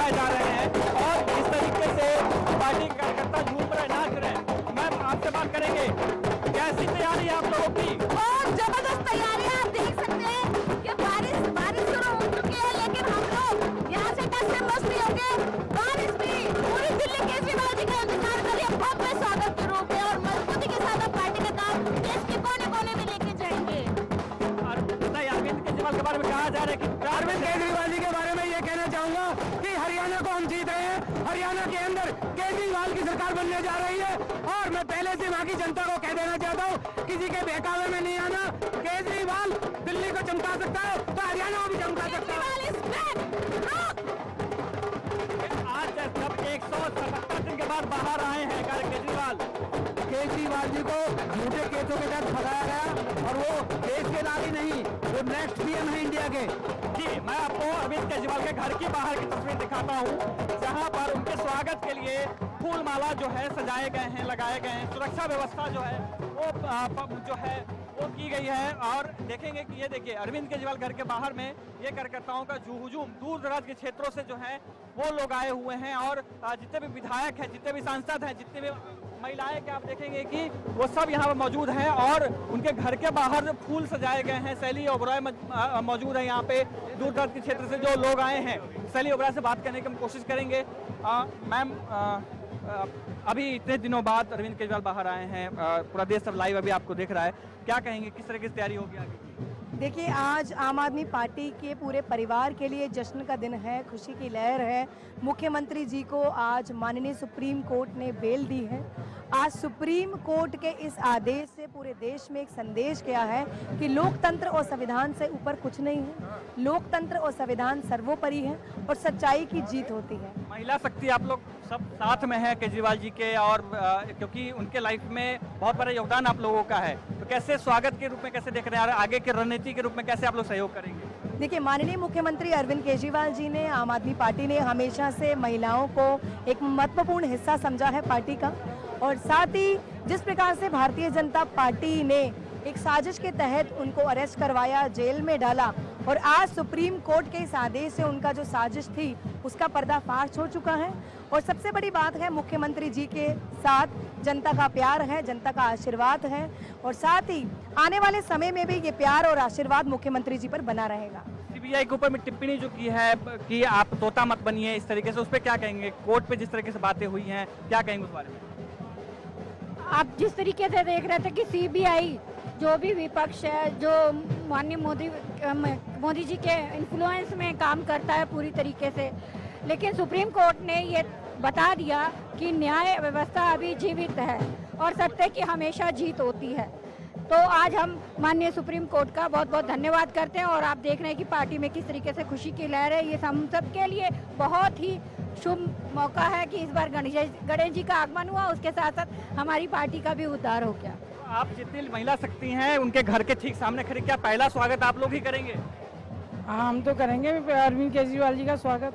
लगाए जा रहे हैं और जिस तरीके से पार्टी के कार्यकर्ता झूम रहे, नाच रहे हैं। मैम, आपसे बात करेंगे, कैसी तैयारी है आप लोगों की? बहुत जबरदस्त तैयारी है। आप देख सकते हैं कि बारिश शुरू हो चुकी है, लेकिन हम लोग यहाँ से टस से मस नहीं होंगे। बारिश भी पूरी दिल्ली केजरीवाल जी का इंतजार कर रही है भव्य स्वागत के रूप में, और मजबूती के साथ आप पार्टी का काम देश के कोने कोने में लेके जाएंगे। अरविंद केजरीवाल के बारे में कहा जा रहा है कि अरविंद केजरीवाल जी के बारे में ये कहना चाहूंगा कि हरियाणा को हम जीत रहे हैं। हरियाणा के अंदर केजरीवाल की सरकार बनने जा रही है, और मैं पहले से वहाँ की जनता को कह देना चाहता हूँ, किसी के बहकावे में नहीं आना। केजरीवाल दिल्ली को चमका सकता है तो हरियाणा को भी चमका सकता है। आज जब 177 दिन के बाद बाहर आए हैं केजरीवाल जी को झूठे केसों के तहत फंसाया गया, और वो देश के लाल ही नहीं, वो नेक्स्ट पीएम है इंडिया के। जी, मैं आपको अरविंद केजरीवाल के घर की बाहर की तस्वीर दिखाता हूँ, जहाँ पर उनके स्वागत के लिए फूल माला जो है सजाए गए हैं, लगाए गए हैं। सुरक्षा व्यवस्था जो है वो की गई है, और देखेंगे कि ये देखिए अरविंद केजरीवाल घर के बाहर में ये कार्यकर्ताओं का हुजूम दूर दराज के क्षेत्रों से जो है वो लोग आए हुए हैं, और जितने भी विधायक हैं, जितने भी सांसद हैं, जितने भी महिलाएं के आप देखेंगे कि वो सब यहाँ पर मौजूद हैं, और उनके घर के बाहर फूल सजाए गए हैं। शैली ओबराय मौजूद है यहाँ पे, दूर दराज के क्षेत्र से जो लोग आए हैं। शैली ओबराय से बात करने की हम कोशिश करेंगे। मैम, अभी इतने दिनों बाद अरविंद केजरीवाल बाहर आए हैं, पूरा देश सब लाइव अभी आपको देख रहा है, क्या कहेंगे, किस तरह की तैयारी होगी आगे की? देखिए, आज आम आदमी पार्टी के पूरे परिवार के लिए जश्न का दिन है, खुशी की लहर है। मुख्यमंत्री जी को आज माननीय सुप्रीम कोर्ट ने बेल दी है। आज सुप्रीम कोर्ट के इस आदेश से पूरे देश में एक संदेश गया है कि लोकतंत्र और संविधान से ऊपर कुछ नहीं है। लोकतंत्र और संविधान सर्वोपरि है, और सच्चाई की जीत होती है। महिला शक्ति आप लोग सब साथ में है केजरीवाल जी के, और क्योंकि उनके लाइफ में बहुत बड़ा योगदान आप लोगों का है, तो कैसे स्वागत के रूप में कैसे देख रहे हैं, और आगे की रणनीति के रूप में कैसे आप लोग सहयोग करेंगे? देखिए, माननीय मुख्यमंत्री अरविंद केजरीवाल जी ने, आम आदमी पार्टी ने हमेशा से महिलाओं को एक महत्वपूर्ण हिस्सा समझा है पार्टी का, और साथ ही जिस प्रकार से भारतीय जनता पार्टी ने एक साजिश के तहत उनको अरेस्ट करवाया, जेल में डाला, और आज सुप्रीम कोर्ट के इस आदेश से उनका जो साजिश थी उसका पर्दाफाश हो चुका है। और सबसे बड़ी बात है, मुख्यमंत्री जी के साथ जनता का प्यार है, जनता का आशीर्वाद है, और साथ ही आने वाले समय में भी ये प्यार और आशीर्वाद मुख्यमंत्री जी पर बना रहेगा। सीबीआई के ऊपर में टिप्पणी जो की है कि आप तोता मत बनिए, इस तरीके से, उस पर क्या कहेंगे? कोर्ट पे जिस तरीके से बातें हुई हैं, क्या कहेंगे उस बारे में? आप जिस तरीके से देख रहे थे कि सीबीआई जो भी विपक्ष है, जो माननीय मोदी जी के इन्फ्लुएंस में काम करता है पूरी तरीके से, लेकिन सुप्रीम कोर्ट ने ये बता दिया कि न्याय व्यवस्था अभी जीवित है, और सत्य की हमेशा जीत होती है। तो आज हम माननीय सुप्रीम कोर्ट का बहुत बहुत धन्यवाद करते हैं, और आप देख रहे हैं कि पार्टी में किस तरीके से खुशी की लहर है। ये हम सब के लिए बहुत ही शुभ मौका है कि इस बार गणेश जी का आगमन हुआ, उसके साथ साथ हमारी पार्टी का भी उद्धार हो गया। आप जितनी महिला शक्ति हैं उनके घर के ठीक सामने खड़े, क्या पहला स्वागत आप लोग ही करेंगे? हाँ, हम तो करेंगे अरविंद केजरीवाल जी का स्वागत।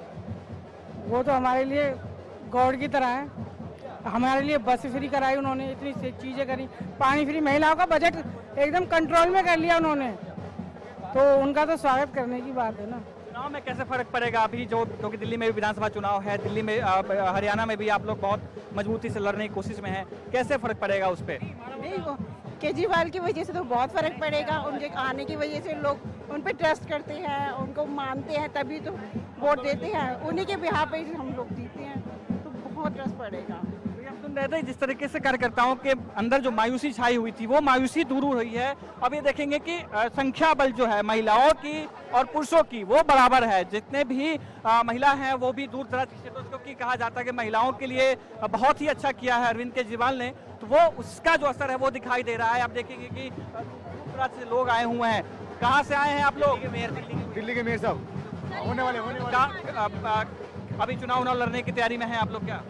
वो तो हमारे लिए गॉड की तरह है। हमारे लिए बस फ्री कराई उन्होंने, इतनी चीज़ें करी, पानी फ्री, महिलाओं का बजट एकदम कंट्रोल में कर लिया उन्होंने, तो उनका तो स्वागत करने की बात है ना। चुनाव में कैसे फर्क पड़ेगा अभी, जो क्योंकि दिल्ली में भी विधानसभा चुनाव है, दिल्ली में हरियाणा में भी आप लोग बहुत मजबूती से लड़ने की कोशिश में हैं, कैसे फर्क पड़ेगा उस पर? केजरीवाल की वजह से तो बहुत फर्क पड़ेगा। उनके आने की वजह से लोग उन पर ट्रस्ट करते हैं, उनको मानते हैं, तभी तो वोट देते हैं। उन्हीं के बिहार पे हम लोग जीते हैं, तो बहुत ट्रस्ट पड़ेगा। सुन रहे थे जिस तरीके से कार्यकर्ताओं के अंदर जो मायूसी छाई हुई थी, वो मायूसी दूर हो रही है। अब ये देखेंगे कि संख्या बल जो है महिलाओं की और पुरुषों की वो बराबर है। जितने भी महिला हैं वो भी दूर दराज क्षेत्रों से, क्योंकि कहा जाता है कि महिलाओं के लिए बहुत ही अच्छा किया है अरविंद केजरीवाल ने, तो वो उसका जो असर है वो दिखाई दे रहा है। आप देखेंगे कि दूर दराज से लोग आए हुए हैं। कहाँ से आए हैं आप लोग? दिल्ली के मेयर साहब होने वाले अभी चुनाव लड़ने की तैयारी में है आप लोग? क्या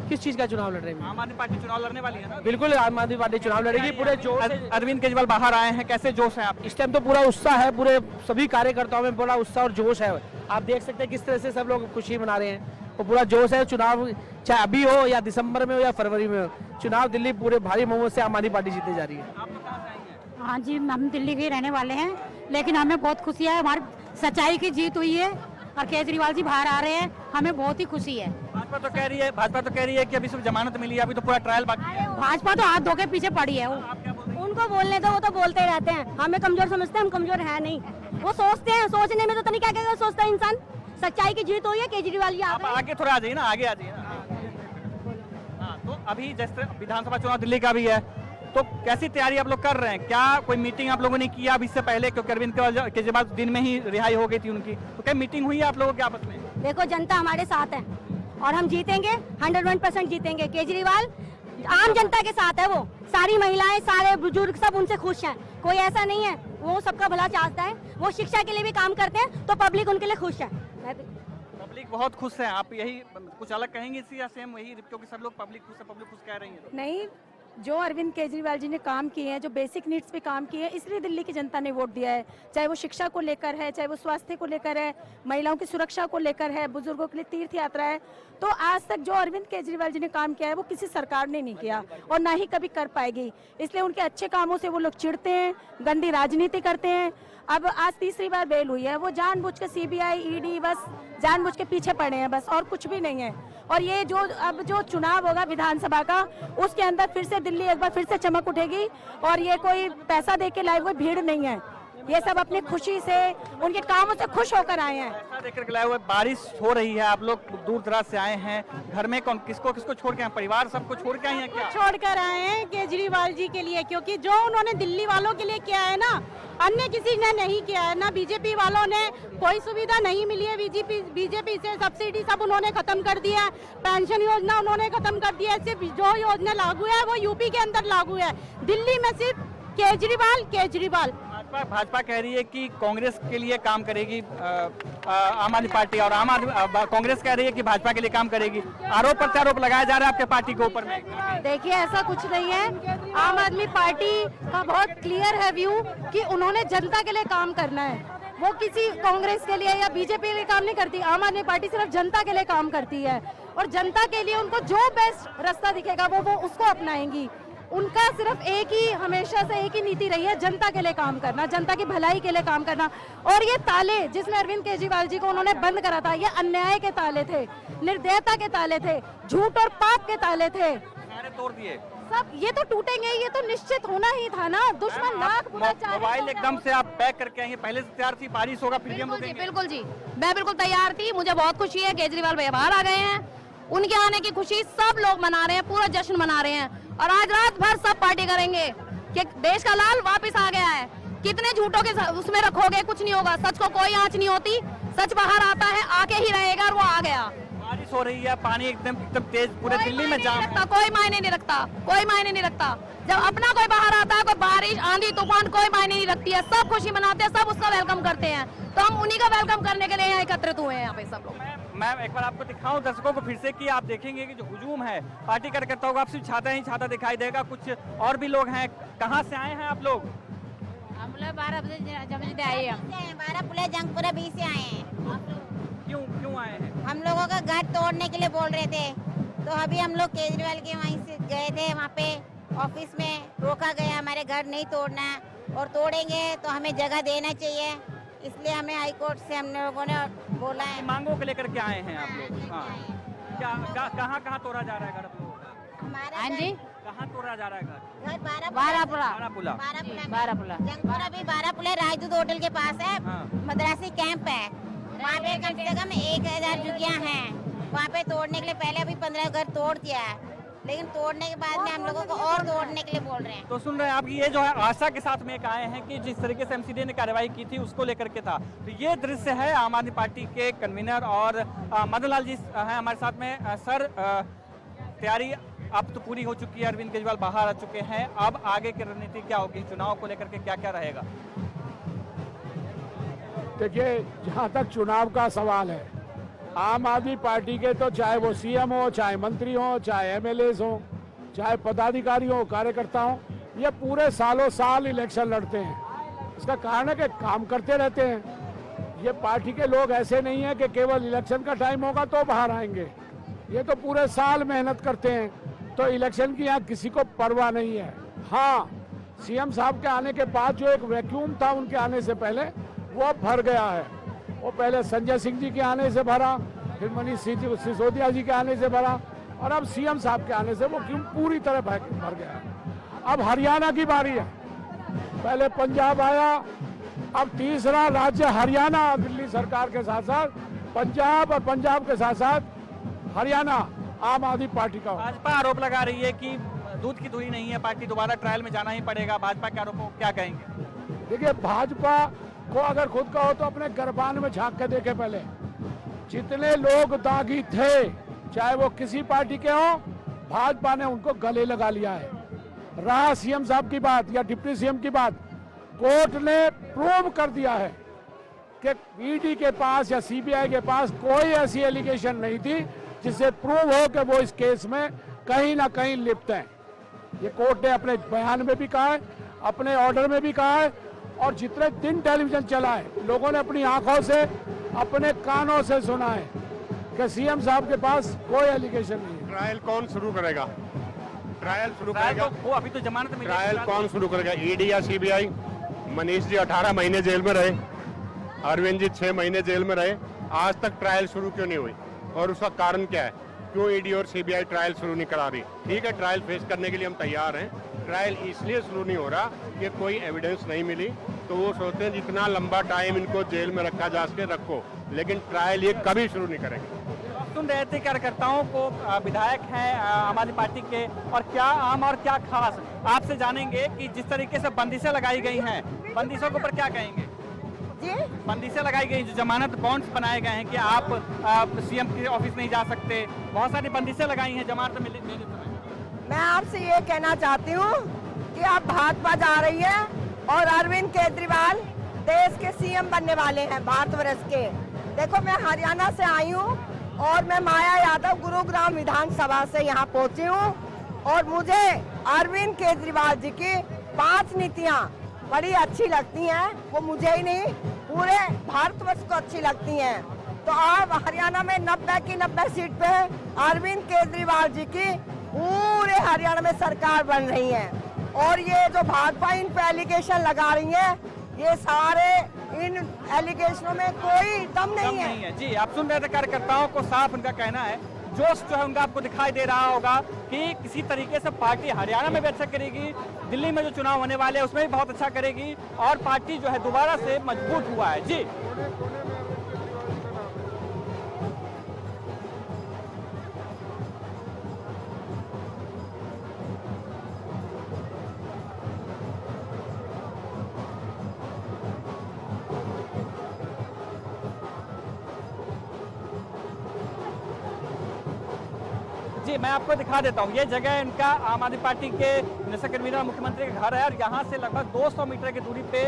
किस चीज़ का चुनाव लड़ रहे हैं? आम आदमी पार्टी चुनाव लड़ने वाली है ना? बिल्कुल, आम आदमी पार्टी चुनाव लड़ेगी पूरे जोश से। अरविंद केजरीवाल बाहर आए हैं, कैसे जोश है आप? इस टाइम तो पूरा उत्साह है, पूरे सभी कार्यकर्ताओं में बड़ा उत्साह और जोश है। आप देख सकते हैं किस तरह से सब लोग खुशी मना रहे हैं, और पूरा जोश है। चुनाव चाहे अभी हो या दिसंबर में हो या फरवरी में हो, चुनाव दिल्ली पूरे भारी बहुमत से आम आदमी पार्टी जीतने जा रही है। आप लोग कहाँ से आएंगे? हाँ जी, हम दिल्ली के रहने वाले हैं, लेकिन हमें बहुत खुशी है, हमारी सच्चाई की जीत हुई है, और केजरीवाल जी बाहर आ रहे हैं, हमें बहुत ही खुशी है। भाजपा तो कह रही है कि अभी सिर्फ जमानत मिली है, अभी तो पूरा ट्रायल बाकी है। भाजपा तो हाथ धो के पीछे पड़ी है। उनको बोलने दो, वो तो बोलते रहते हैं। हमें कमजोर समझते हैं, हम कमजोर है नहीं। वो सोचते हैं, सोचने में तो नहीं, क्या क्या सोचता है इंसान। सच्चाई की जीत हुई है, केजरीवाल जी आप आगे थोड़ा आ जाइए ना, आगे आ जाइए ना। हाँ, तो अभी जैसे विधानसभा चुनाव दिल्ली का भी है, तो कैसी तैयारी आप लोग कर रहे हैं? क्या कोई मीटिंग आप लोगों ने किया अभी इससे पहले, क्योंकि अरविंद केजरीवाल दिन में ही रिहाई हो गई थी उनकी, तो क्या मीटिंग हुई है आप लोगों के आपस में? देखो, जनता हमारे साथ है और हम जीतेंगे, 101% जीतेंगे। केजरीवाल आम जनता के साथ है, वो सारी महिलाएं, सारे बुजुर्ग सब उनसे खुश हैं। कोई ऐसा नहीं है, वो सबका भला चाहता है। वो शिक्षा के लिए भी काम करते हैं, तो पब्लिक उनके लिए खुश है। पब्लिक बहुत खुश है। आप यही कुछ अलग कहेंगे इसी या सेम वही, क्योंकि सब लोग पब्लिक खुश कह रही है? नहीं, जो अरविंद केजरीवाल जी ने काम किए हैं, जो बेसिक नीड्स पे काम किए हैं, इसलिए दिल्ली की जनता ने वोट दिया है। चाहे वो शिक्षा को लेकर है, चाहे वो स्वास्थ्य को लेकर है, महिलाओं की सुरक्षा को लेकर है, बुजुर्गों के लिए तीर्थ यात्रा है। तो आज तक जो अरविंद केजरीवाल जी ने काम किया है, वो किसी सरकार ने नहीं किया और ना ही कभी कर पाएगी। इसलिए उनके अच्छे कामों से वो लोग चिढ़ते हैं, गंदी राजनीति करते हैं। अब आज तीसरी बार बेल हुई है, वो जानबूझ के सीबीआई, ईडी बस जानबूझ के पीछे पड़े हैं, बस और कुछ भी नहीं है। और ये जो अब जो चुनाव होगा विधानसभा का, उसके अंदर फिर से दिल्ली एक बार फिर से चमक उठेगी। और ये कोई पैसा दे के लाए हुए भीड़ नहीं है, ये सब अपनी खुशी से, उनके कामों से खुश होकर आए हैं। पैसा देकर के लाए हुए। बारिश हो रही है, आप लोग दूर दराज से आए हैं, घर में कौन किसको छोड़ के आए? परिवार सबको छोड़ के आए हैं क्या? छोड़कर आए हैं केजरीवाल जी के लिए, क्योंकि जो उन्होंने दिल्ली वालों के लिए किया है ना, अन्य किसी ने नहीं किया है। ना बीजेपी वालों ने, कोई सुविधा नहीं मिली है बीजेपी से। सब्सिडी सब उन्होंने खत्म कर दिया है, पेंशन योजना उन्होंने खत्म कर दिया है। सिर्फ जो योजना लागू है वो यूपी के अंदर लागू है, दिल्ली में सिर्फ केजरीवाल। भाजपा कह रही है कि कांग्रेस के लिए काम करेगी आम आदमी पार्टी, और कांग्रेस कह रही है कि भाजपा के लिए काम करेगी। आरोप प्रत्यारोप लगाया जा रहा है आपके पार्टी के ऊपर में। देखिए, ऐसा कुछ नहीं है। आम आदमी पार्टी का बहुत क्लियर है व्यू कि उन्होंने जनता के लिए काम करना है। वो किसी कांग्रेस के लिए या बीजेपी के लिए काम नहीं करती। आम आदमी पार्टी सिर्फ जनता के लिए काम करती है और जनता के लिए उनको जो बेस्ट रास्ता दिखेगा वो उसको अपनाएंगी। उनका सिर्फ एक ही, हमेशा से एक ही नीति रही है, जनता के लिए काम करना, जनता की भलाई के लिए काम करना। और ये ताले जिसमें अरविंद केजरीवाल जी को उन्होंने बंद करा था, ये अन्याय के ताले थे, निर्दयता के ताले थे, झूठ और पाप के ताले थे। तोड़ दिए सब, ये तो टूटेंगे, ये तो निश्चित होना ही था ना। दुश्मन लाख बुरा चाहे। मोबाइल एकदम से आप पैक करके आएंगे, पहले से तैयार थी? बारिश होगा फिर भी हम रुकेंगे? बिल्कुल जी, मैं बिल्कुल तैयार थी। मुझे बहुत खुशी है, केजरीवाल भैया बाहर आ गए हैं, उनके आने की खुशी सब लोग मना रहे हैं, पूरा जश्न मना रहे हैं। और आज रात भर सब पार्टी करेंगे कि देश का लाल वापस आ गया है। कितने झूठों के उसमें रखोगे, कुछ नहीं होगा। सच को कोई आंच नहीं होती, सच बाहर आता है, आके ही रहेगा, और वो आ गया। बारिश हो रही है, पानी एकदम तेज पूरे दिल्ली में जाम है। कोई मायने नहीं रखता, कोई मायने नहीं रखता। जब अपना कोई बाहर आता है, कोई बारिश, आंधी, तूफान, कोई मायने नहीं रखती है। सब खुशी मनाते हैं, सब उसका वेलकम करते हैं। तो हम उन्हीं का वेलकम करने के लिए यहाँ एकत्रित हुए हैं, यहाँ पे सब लोग। मैं एक बार आपको दिखाऊं दर्शकों को फिर से कि आप देखेंगे कि जो हुजूम है पार्टी कार्यकर्ताओं को, आप सिर्फ छाता ही छाता दिखाई देगा। कुछ और भी लोग हैं। कहाँ से आए हैं आप लोग? हम लोग 12 बजे आए हैं। 12 जंगपुरा बीच से आए हैं। क्यों आए हैं? हम लोगों का घर तोड़ने के लिए बोल रहे थे, तो अभी हम लोग केजरीवाल के वहीं से गए थे, वहाँ पे ऑफिस में रोका गया, हमारे घर नहीं तोड़ना है, और तोड़ेंगे तो हमें जगह देना चाहिए। इसलिए हमें हाई कोर्ट से हम लोगों ने बोला है। मांगों को लेकर के आए हैं आप लोग? हाँ, कहाँ तोड़ा जा रहा है घर आप लोगों का? हमारे कहाँ तोड़ा जा रहा है घर? घर बारापुला। जंगपुरा भी बारापुला राजदूत होटल के पास है। मद्रासी कैंप है, वहाँ पे कम से कम 1000 झुग्गियाँ हैं। वहाँ पे तोड़ने के लिए पहले अभी 15 घर तोड़ दिया है, लेकिन तोड़ने के बाद में हम लोगों को और तोड़ने के लिए बोल रहे हैं। तो सुन रहे हैं आप, ये जो है आशा के साथ में एक आए हैं कि जिस तरीके से एमसीडी ने कार्रवाई की थी उसको लेकर के था। तो ये दृश्य है आम आदमी पार्टी के कन्वीनर और मदन लाल जी हैं हमारे साथ में। सर, तैयारी अब तो पूरी हो चुकी है, अरविंद केजरीवाल बाहर आ चुके हैं, अब आगे की रणनीति क्या होगी? चुनाव को लेकर के क्या क्या रहेगा? देखिए, जहाँ तक चुनाव का सवाल है, आम आदमी पार्टी के तो चाहे वो सीएम हो, चाहे मंत्री हो, चाहे एमएलए हो, चाहे पदाधिकारी हो, कार्यकर्ता हो, ये पूरे सालों साल इलेक्शन लड़ते हैं। इसका कारण है कि काम करते रहते हैं। ये पार्टी के लोग ऐसे नहीं है कि केवल इलेक्शन का टाइम होगा तो बाहर आएंगे, ये तो पूरे साल मेहनत करते हैं। तो इलेक्शन की यहाँ किसी को परवाह नहीं है। हाँ, सीएम साहब के आने के बाद जो एक वैक्यूम था उनके आने से पहले, वो अब भर गया है। वो पहले संजय सिंह जी के आने से भरा, फिर मनीष सिसोदिया जी के आने से भरा, और अब सीएम साहब के आने से वो क्यों पूरी तरह भर गया। अब हरियाणा की बारी है, पहले पंजाब आया, अब तीसरा राज्य हरियाणा, दिल्ली सरकार के साथ साथ पंजाब, और पंजाब के साथ साथ हरियाणा आम आदमी पार्टी का। भाजपा आरोप लगा रही है कि दूध की दूरी नहीं है, पार्टी दोबारा ट्रायल में जाना ही पड़ेगा। भाजपा के आरोपों को क्या कहेंगे? देखिए, भाजपा को अगर खुद का हो तो अपने गर्भान में झांक के देखे। पहले जितने लोग दागी थे, चाहे वो किसी पार्टी के हो, भाजपा ने उनको गले लगा लिया है। रहा सीएम साहब की बात या डिप्टी सीएम की बात, कोर्ट ने प्रूव कर दिया है कि ईडी के पास या सीबीआई के पास कोई ऐसी एलिगेशन नहीं थी जिससे प्रूव हो कि वो इस केस में कहीं ना कहीं लिप्त हैं। ये कोर्ट ने अपने बयान में भी कहा है, अपने ऑर्डर में भी कहा है, और जितने दिन टेलीविजन चला है, लोगों ने अपनी आंखों से, अपने कानों से सुना है कि सीएम साहब के पास कोई एलिगेशन नहीं है। ट्रायल कौन शुरू करेगा? ट्रायल शुरू करेगा वो अभी तो जमानत मिली। ट्रायल कौन शुरू करेगा? ईडी या सीबीआई? मनीष जी 18 महीने जेल में रहे, अरविंद जी 6 महीने जेल में रहे, आज तक ट्रायल शुरू क्यों नहीं हुई? और उसका कारण क्या है? क्यों ईडी और सीबीआई ट्रायल शुरू नहीं करा रही? ठीक है, ट्रायल फेस करने के लिए हम तैयार हैं। ट्रायल इसलिए शुरू नहीं हो रहा कि कोई एविडेंस नहीं मिली, तो वो सोचते हैं जितना लंबा टाइम इनको जेल में रखा जा सके रखो, लेकिन ट्रायल ये कभी शुरू नहीं करेंगे। सुन रहे थे कार्यकर्ताओं को, विधायक हैं आम आदमी पार्टी के, और क्या आम और क्या खास, आपसे जानेंगे कि जिस तरीके से बंदिशें लगाई गई हैं, बंदिशों के ऊपर क्या कहेंगे? जी, बंदिशें लगाई गई, जो जमानत बॉन्ड्स बनाए गए हैं कि आप सीएम के ऑफिस नहीं जा सकते, बहुत सारी बंदिशें लगाई हैं जमानत मिलने समय। मैं आपसे ये कहना चाहती हूँ कि अब भाजपा जा रही है और अरविंद केजरीवाल देश के सीएम बनने वाले हैं भारतवर्ष के। देखो, मैं हरियाणा से आई हूँ और मैं माया यादव गुरुग्राम विधानसभा से यहाँ पहुँची हूँ, और मुझे अरविंद केजरीवाल जी की 5 नीतियाँ बड़ी अच्छी लगती हैं। वो मुझे ही नहीं, पूरे भारतवर्ष को अच्छी लगती हैं। तो अब हरियाणा में 90 की 90 सीट पे अरविंद केजरीवाल जी की पूरे हरियाणा में सरकार बन रही है। और ये जो भाजपा इन पे एलिगेशन लगा रही है, ये सारे इन एलिगेशनों में कोई दम नहीं है। जी, आप सुन रहे थे कार्यकर्ताओं को, साफ उनका कहना है, जोश जो है उनका आपको दिखाई दे रहा होगा कि किसी तरीके से पार्टी हरियाणा में भी अच्छा करेगी, दिल्ली में जो चुनाव होने वाले हैं उसमें भी बहुत अच्छा करेगी, और पार्टी जो है दोबारा से मजबूत हुआ है। जी, जी, मैं आपको दिखा देता हूँ। ये जगह इनका आम आदमी पार्टी के नेशनल कन्वीनर मुख्यमंत्री का घर है, और यहाँ से लगभग 200 मीटर की दूरी पे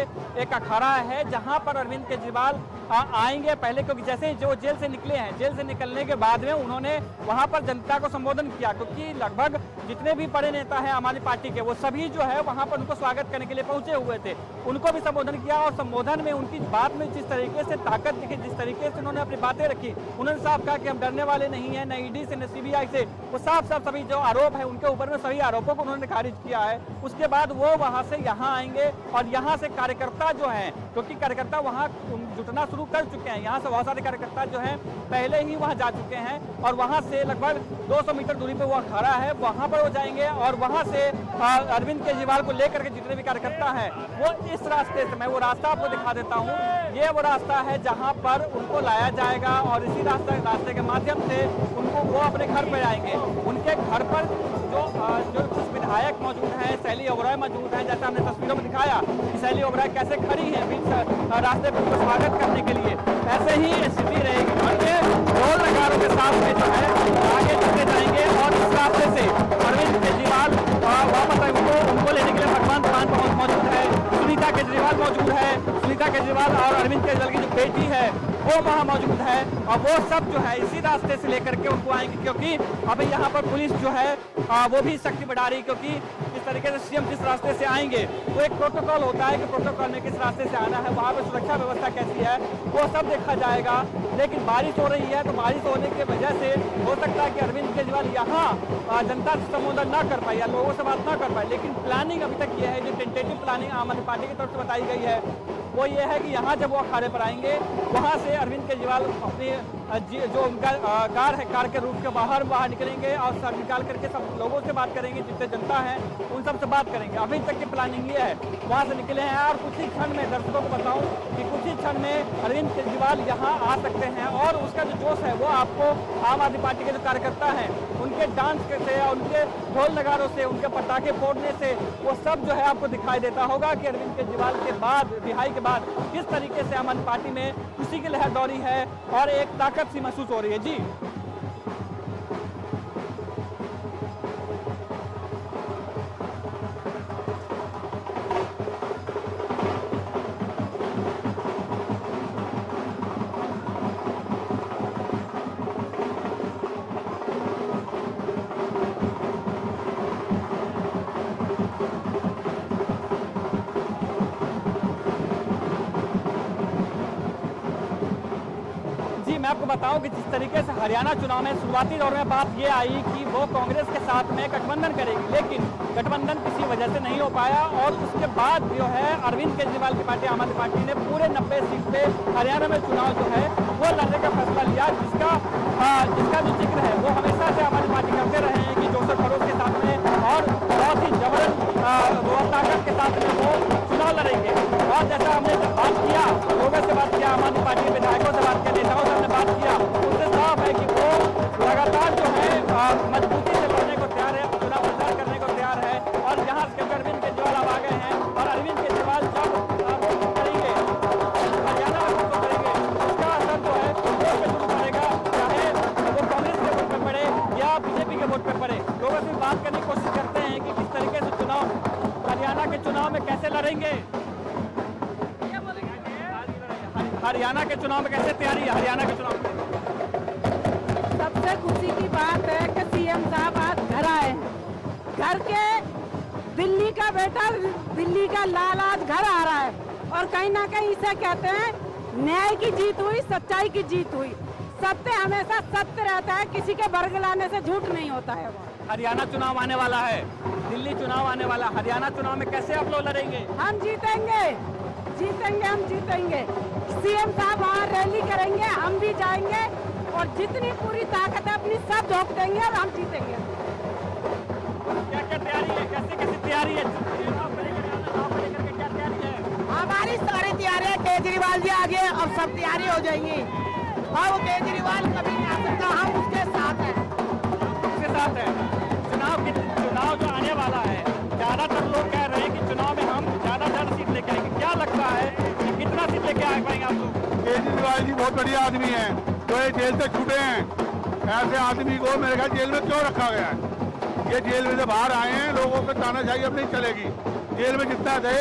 एक अखाड़ा है जहाँ पर अरविंद केजरीवाल आएंगे पहले, क्योंकि जैसे ही जो जेल से निकले हैं, जेल से निकलने के बाद में उन्होंने वहाँ पर जनता को संबोधन किया, क्योंकि लगभग जितने भी बड़े नेता हैं आम आदमी पार्टी के, वो सभी जो है वहाँ पर उनको स्वागत करने के लिए पहुंचे हुए थे। उनको भी संबोधन किया, और संबोधन में उनकी बात में जिस तरीके से ताकत दिखी, जिस तरीके से उन्होंने अपनी बातें रखी, उन्होंने साफ कहा कि हम डरने वाले नहीं है, न ईडी से न सीबीआई से। वो साफ साफ सभी जो आरोप है उनके ऊपर में सभी आरोपों को उन्होंने खारिज किया है। उसके बाद वो वहाँ से यहाँ आएंगे, और यहाँ से कार्यकर्ता जो हैं, क्योंकि कार्यकर्ता वहाँ जुटना शुरू कर चुके हैं, यहाँ से बहुत सारे कार्यकर्ता जो हैं पहले ही वहाँ जा चुके हैं, और वहाँ से लगभग 200 मीटर दूरी पे वो अखाड़ा है, वहाँ पर वो जाएंगे, और वहाँ से अरविंद केजरीवाल को लेकर के जितने भी कार्यकर्ता हैं वो इस रास्ते से, मैं वो रास्ता आपको दिखा देता हूँ, ये वो रास्ता है जहाँ पर उनको लाया जाएगा, और इसी रास्ते के माध्यम से उनको वो अपने घर पर आएंगे। उनके घर पर जो कुछ विधायक मौजूद हैं, शैली ओबराय मौजूद हैं, जैसा हमने तस्वीरों में दिखाया कि शैली ओबराय कैसे खड़ी हैं बीच रास्ते पर उनको स्वागत करने के लिए, ऐसे ही स्थिति रहेगी। और ये ढोल नगारों के साथ में जो है आगे चलते जाएंगे, और इस रास्ते से अरविंद केजरीवाल वापस उनको लेने के लिए भगवान मान मौजूद है, सुनीता केजरीवाल मौजूद है, सुनीता केजरीवाल और अरविंद केजरीवाल की जो बेटी है वो वहाँ मौजूद है, और वो सब जो है इसी रास्ते से लेकर के उनको आएंगे, क्योंकि अभी यहाँ पर पुलिस जो है वो भी सख्ती बढ़ा रही, क्योंकि इस तरीके से सीएम जिस रास्ते से आएंगे वो एक प्रोटोकॉल होता है कि प्रोटोकॉल में किस रास्ते से आना है, वहाँ पे सुरक्षा व्यवस्था कैसी है वो सब देखा जाएगा। लेकिन बारिश हो रही है तो बारिश होने की वजह से हो सकता है कि अरविंद केजरीवाल यहाँ जनता से संबोधन ना कर पाए या लोगों से बात ना कर पाए। लेकिन प्लानिंग अभी तक ये है, जो टेंटेटिव प्लानिंग आम आदमी पार्टी की तरफ से बताई गई है वो ये है कि यहाँ जब वो अखाड़े पर आएंगे वहाँ से अरविंद केजरीवाल अपनी जो उनका कार है, कार के रूप के बाहर निकलेंगे और सर निकाल करके सब लोगों से बात करेंगे, जितने जनता है उन सब से बात करेंगे। अभी तक की प्लानिंग ये है, वहाँ से निकले हैं और कुछ ही क्षण में दर्शकों को बताऊं कि कुछ ही क्षण में अरविंद केजरीवाल यहाँ आ सकते हैं और उसका जो जोश है वो आपको आम आदमी पार्टी के जो कार्यकर्ता हैं उनके डांस से, उनके ढोल नगारों से, उनके पटाखे फोड़ने से वो सब जो है आपको दिखाई देता होगा कि अरविंद केजरीवाल के बाद, रिहाई के बाद किस तरीके से आम आदमी पार्टी में खुशी की लहर दौड़ी है और एक ताकत सी महसूस हो रही है। जी मैं आपको बताऊं कि जिस तरीके से हरियाणा चुनाव में शुरुआती दौर में बात ये आई कि वो कांग्रेस के साथ में गठबंधन करेगी, लेकिन गठबंधन किसी वजह से नहीं हो पाया और उसके बाद जो है अरविंद केजरीवाल की पार्टी आम आदमी पार्टी ने पूरे 90 सीट पे हरियाणा में चुनाव जो है वो लड़ने का फैसला लिया, जिसका जो जिक्र है वो हमेशा से आम आदमी पार्टी करते रहे हैं कि 200 करोड़ के साथ में और बहुत ही जबरदस्त ताकत के साथ में वो चुनाव लड़ेंगे। और जैसा हमने बात किया, लोगों से बात किया, आम आदमी पार्टी के विधायकों से बात किया, नेताओं से हमने बात किया, उससे साफ है कि वो लगातार जो है मजबूती से लड़ने को तैयार है, चुनाव प्रचार करने को तैयार है। और यहाँ अरविंद केजरीवाल अब आ गए हैं और अरविंद केजरीवाल जब करेंगे हरियाणा में कुछ करेंगे उसका असर जो है वोट पे जरूर पड़ेगा, चाहे वो कांग्रेस के वोट पे पड़े या बीजेपी के वोट पे पड़े। लोगों से बात करने की कोशिश करते हैं कि किस तरीके से चुनाव हरियाणा के चुनाव में कैसे लड़ेंगे, हरियाणा के चुनाव में कैसे तैयारी है, हरियाणा के चुनाव में। सबसे खुशी की बात है कि सीएम साहब आज घर आए हैं। घर के दिल्ली का बेटा, दिल्ली का लाल आज घर आ रहा है और कहीं ना कहीं इसे कहते हैं न्याय की जीत हुई, सच्चाई की जीत हुई। सत्य हमेशा सत्य रहता है, किसी के बरगलाने से झूठ नहीं होता है। वो हरियाणा चुनाव आने वाला है, दिल्ली चुनाव आने वाला, हरियाणा चुनाव में कैसे आप लोग लड़ेंगे? हम जीतेंगे, जीतेंगे, हम जीतेंगे। सीएम साहब वहाँ रैली करेंगे, हम भी जाएंगे और जितनी पूरी ताकत है अपनी सब झोंक देंगे और हम जीतेंगे। क्या क्या तैयारी है, कैसे कैसे तैयारी है, क्या तैयारी है? हमारी सारी तैयारी है। केजरीवाल जी आगे अब सब तैयारी हो जाएंगी। अब केजरीवाल कभी नहीं आ सकता, हम उसके साथ हैं। उसके साथ है। चुनाव जो आने वाला है, ज्यादातर लोग कह रहे हैं कि चुनाव में हम ज्यादा सीट लेके आएंगे। क्या लगता है कि कितना सीट लेके आ पाएंगे आप लोग? केजरीवाल जी बहुत बढ़िया आदमी है, जो ये जेल से छूटे हैं। ऐसे आदमी को मेरे ख्याल जेल में क्यों रखा गया है? ये जेल में से बाहर आए हैं, लोगों को तानाशाही अब नहीं चलेगी। जेल में जितना थे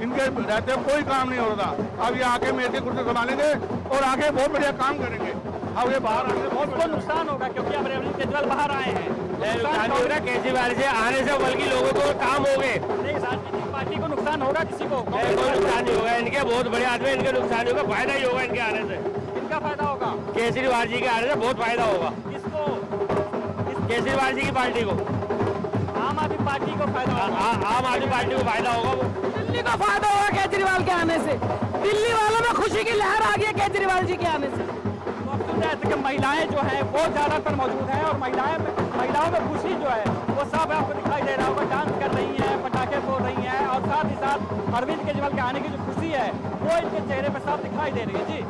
इनके रहते कोई काम नहीं होता। अब ये आके मेरे कुर्सी संभालेंगे और आगे बहुत बढ़िया काम करेंगे। अब ये बाहर आने से बहुत नुकसान होगा क्योंकि अब अरविंद केजरीवाल बाहर आए हैं। नुकसान होगा केजरीवाल से आने से, बल्कि लोगों को काम हो गए। नहीं, राजनीतिक पार्टी को नुकसान होगा, किसी को कोई नुकसान नहीं होगा। इनके बहुत बड़े आदमी, इनके नुकसान होगा, फायदा ही होगा इनके आने से। इनका फायदा होगा, केजरीवाल जी के आने से बहुत फायदा होगा। किसको? केजरीवाल जी की पार्टी को, आम आदमी पार्टी को फायदा होगा। आम आदमी पार्टी को फायदा होगा। वो दिल्ली को फायदा होगा केजरीवाल के आने से। दिल्ली वालों में खुशी की लहर आ गई है केजरीवाल जी के आने से। जैसे कि महिलाएं जो हैं वो ज्यादातर मौजूद हैं और महिलाओं में खुशी जो है वो सब आपको दिखाई दे रहा होगा, डांस कर रही हैं, पटाखे फोड़ रही हैं और साथ ही साथ अरविंद केजरीवाल के आने की जो खुशी है वो इनके चेहरे पर साफ दिखाई दे रही है। जी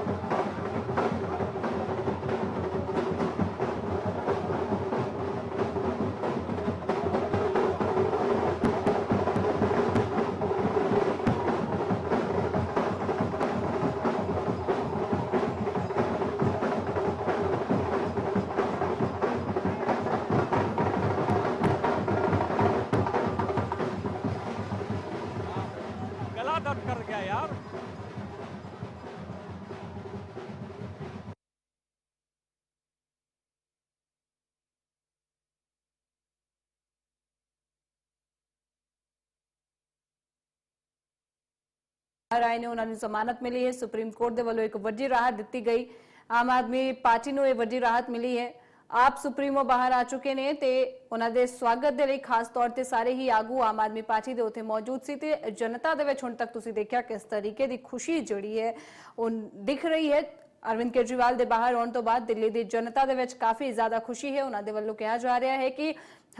ਆਏ ਨੇ ਉਹਨਾਂ ਨੂੰ ਜ਼ਮਾਨਤ ਮਿਲੀ ਹੈ। ਸੁਪਰੀਮ ਕੋਰਟ ਦੇ ਵੱਲੋਂ ਇੱਕ ਵੱਡੀ ਰਾਹਤ ਦਿੱਤੀ ਗਈ। ਆਮ ਆਦਮੀ ਪਾਰਟੀ ਨੂੰ ਇਹ ਵੱਡੀ ਰਾਹਤ ਮਿਲੀ ਹੈ। ਆਪ ਸੁਪਰੀਮੋ ਬਾਹਰ ਆ ਚੁੱਕੇ ਨੇ ਤੇ ਉਹਨਾਂ ਦੇ ਸਵਾਗਤ ਦੇ ਲਈ ਖਾਸ ਤੌਰ ਤੇ ਸਾਰੇ ਹੀ ਆਗੂ ਆਮ ਆਦਮੀ ਪਾਰਟੀ ਦੇ ਉੱਥੇ ਮੌਜੂਦ ਸੀ ਤੇ ਜਨਤਾ ਦੇ ਵਿੱਚ ਹੁਣ ਤੱਕ ਤੁਸੀਂ ਦੇਖਿਆ ਕਿਸ ਤਰੀਕੇ ਦੀ ਖੁਸ਼ੀ ਜਿਹੜੀ ਹੈ ਉਹ ਦਿਖ ਰਹੀ ਹੈ। ਅਰਵਿੰਦ ਕੇਜਰੀਵਾਲ ਦੇ ਬਾਹਰ ਆਉਣ ਤੋਂ ਬਾਅਦ ਦਿੱਲੀ ਦੀ ਜਨਤਾ ਦੇ ਵਿੱਚ ਕਾਫੀ ਜ਼ਿਆਦਾ ਖੁਸ਼ੀ ਹੈ। ਉਹਨਾਂ ਦੇ ਵੱਲੋਂ ਕਿਹਾ ਜਾ ਰਿਹਾ ਹੈ ਕਿ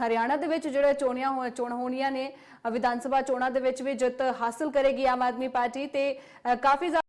ਹਰਿਆਣਾ ਦੇ ਵਿੱਚ ਜਿਹੜੇ ਚੋਣ ਹੋਣੀਆਂ ਨੇ, ਵਿਧਾਨ ਸਭਾ ਚੋਣਾਂ ਦੇ ਵਿੱਚ ਵੀ ਜਿੱਤ ਹਾਸਲ ਕਰੇਗੀ ਆਮ ਆਦਮੀ ਪਾਰਟੀ ਤੇ ਕਾਫੀ